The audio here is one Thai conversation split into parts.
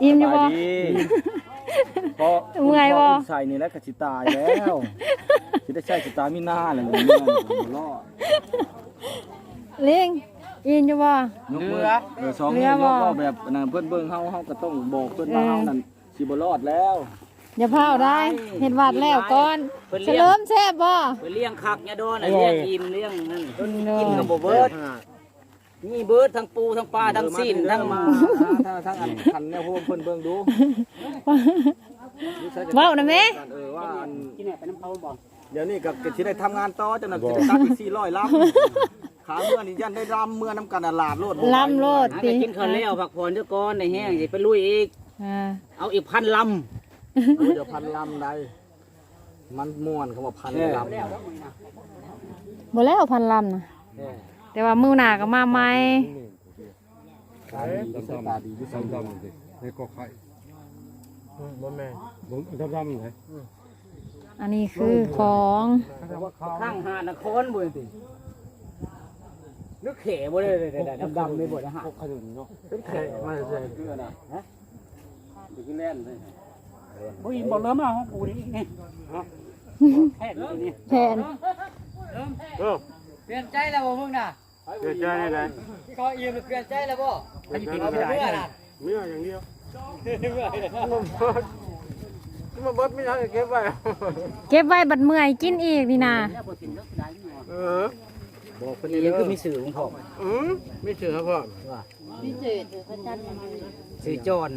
อิ่มอยู่บ่ เพราะ เมื่อยบ่ ใส่นี่แล้วก็สิตายแล้วสิได้ใช้สิตายมีหน้าแล้วเนี่ยรอด ลิงอิ่มอยู่บ่ ยกมือสองนิ้วยกก็แบบนั้นเพิ่นเบิ่งเฮาก็ต้องบอกเพิ่นว่าเฮานั่นสิบ่รอดแล้ว อย่าพาเอาได้เฮ็ดวาดแล้วก่อนเฉลิมแซ่บบ่ ไปเลี้ยงคักเนี่ยโดนเลี้ยงอิ่มเลี้ยงนั่นกินกับบ่เบิดนี่เบิดทั้งปูทั้งปลาทั้งสิ้นทั้ง มาทั้งอันคันแนวโฮมเพิ่นเบิ่งดู เว้านะแม่ ว่าอัน กินเนี่ยไปน้ำเขาบ่ เดี๋ยวนี้ก็สิได้ทำงานต่อจังนั้นสิได้ตัดอีก400ลำขาเมื่อนี่ยันได้รำเมื่อน้ำกันลาดโลด ลำโลด ไปกินข้าวแล้วพักผ่อนเจ้าก้อนในแห้งสิไปลุยอีก อ่า เอาอีก1,000 ล เดี๋ยวพันลำได้มันม่วนเขาบอกพันลำ บ่แล้วพันลำนะแต่ว่ามื้อหน้าก็มาใหม่ ตาดีที่สุด ในกอไข่บ่แม่ผมดำๆเลย อันนี้คือของ ำข้างหาดนครบ่ตินึกเขบ่ได้ดำๆไม่บ่ได้หา ขนุนเนาะ เป็นเข มาใส่ ฮะดูขึ้นแล่นเลยบ่ยินบ่เริ่มเอาของกูนี่นี่แค่นี้ แผน เปลี่ยนใจแล้วบ่มึงน่ะ เกิดใจได้ไหน ก็อิ่มเปลี่ยนใจแล้วบ่ ให้กินไม่ได้เมื่ออย่างเดียวมันบดไม่ได้เก็บไว้ เก็บไว้บัดเมื่อยกินอีกนี่นะ เออ บอกเพิ่น นี่ยังคือมีสื่อของผม ไม่เชื่อพ่อ สื่อจอน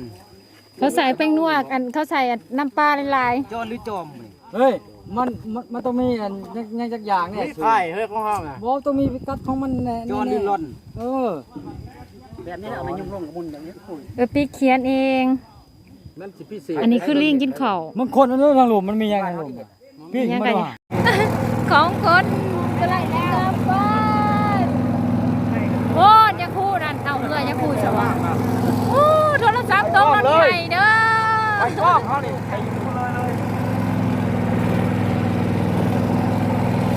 เขาใส่แป้งนัวอันเขาใส่น้ำปลาหลาย จอนหรือจอม เฮ้ยมันต้องมีอันยังจักอย่างเนี่ย ใช่เฮ้ยของห้องอ่ะ บอกต้องมีพิกัดของมันแน่ จอนหรือล่อน เออ แบบนี้เอามายุ่งลงกับมุนแบบนี้ ปิ๊กเขียนเอง นั่นสิพิเศษ อันนี้คือลิงกินข้าว มันคนอันนั้นทางหลุมมันมียังไงหลุมพี่ ยัง มัน ไง ว่า ของคนอะไรแล้วบ้านโอ้ยังพูดนั่นเอาเรือยังพูดใช่ไหมโอ้โทรศัพท์ตกรถใหญ่เด้อ ไปกล้องเขานี่ไปดูเลย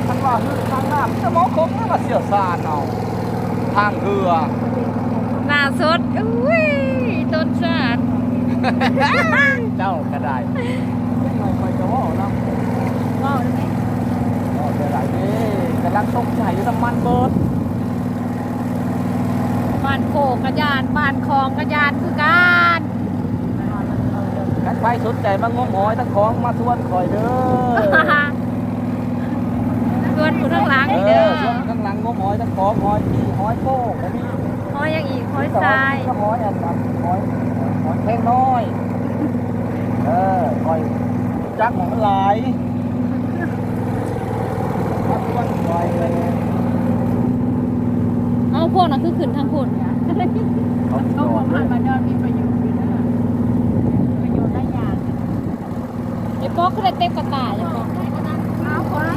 ท่านว่าคือทางน้ำสมองคงมาเสียสารเอาทางเรือ หน้าสดอุ้ยต้นชาติ เจ้าก็ได้ไม่จะว่านะ ว้าวไหม ว่าจะได้ดิกำลังสงสัยอยู่น้ำมันเบิด บ้านโคกกระยานบ้านคลองกระยานคือการ ถ้าใครสนใจมางมหอยตะของมาทวนคอยเด้อ ส่วนผู้ทั้งหลัง เอ นี่เด้ อ อ ช่วงข้างหลังงมหอยตะของหอยที่หอยโป้งก็มี หอยยังอีกหอยทราย หอยอันนั้นหอยแข้งน้อยหอยจักหมองหลายมาทวนคอยเลย เอาพวกนั้นคือขึ้นทางพุ่น เขาบอกเลย ไอ้ป๊อกก็เลยเต็มกระต่ายอย่างบอกเอาคน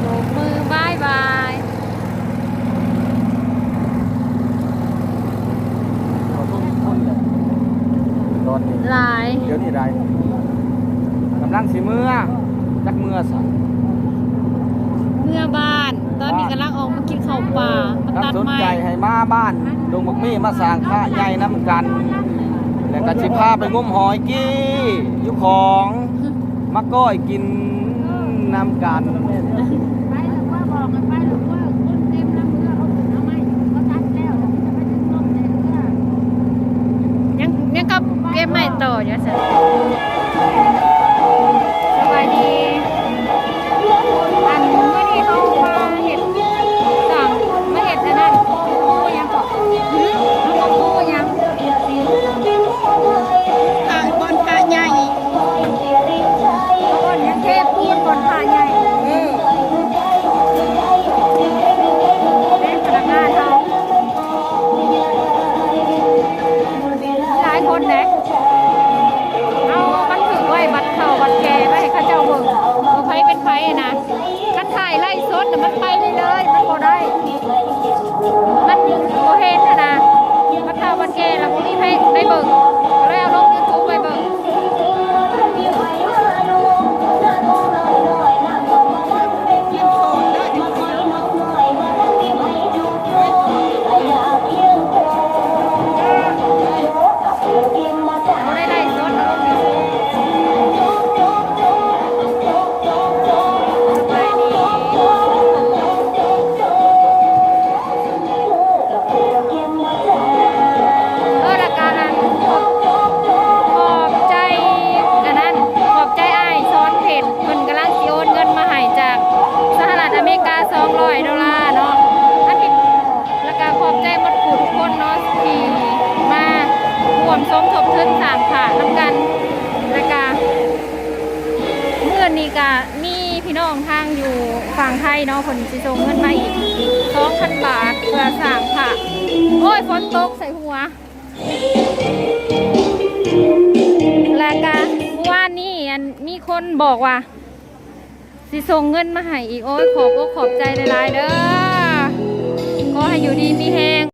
โบกมือบายบาย ตอนนี้ หลาย เดี๋ยวนี้ได้กำลังสิเมื่อจักเมื่อสัก เมื่อบ้าน ตอนนี้กำลังออกมากินข้าวป่ามา ถ้า ตัด สน ไม้ ใจให้มาบ้านดงบักมี่มาสร้างพระใหญ่น้ำกัน แล้วก็สิพาไปงมหอยกี้อยู่ของมะก้อยกินน้ำกัน ยังก็เก็บไม่ต่ออยู่สิสบายดีอันเมื่อนี้เขามาเห็ดสั่งมาเห็ดอันนั้นโอ้ยังก่อนเขาบอกโอ้ยังทางบนพาใหญ่บนยังเทพพูดบนพาใหญ่เป็นพนักงานเขา สมทบทุนสร้างพระนำกันแล้วก็เมื่อนี้ก็มีพี่น้องทางอยู่ฝั่งไทยเนาะคนสิส่งเงินมาอีก 2,000 บาทเพื่อสร้างพระโอ้ยฝนตกใส่หัวแล้วก็เมื่อวานนี้มีคนบอกว่าสิส่งเงินมาให้อีกโอ้ยขอบใจหลายๆเด้อขอให้อยู่ดีมีแฮง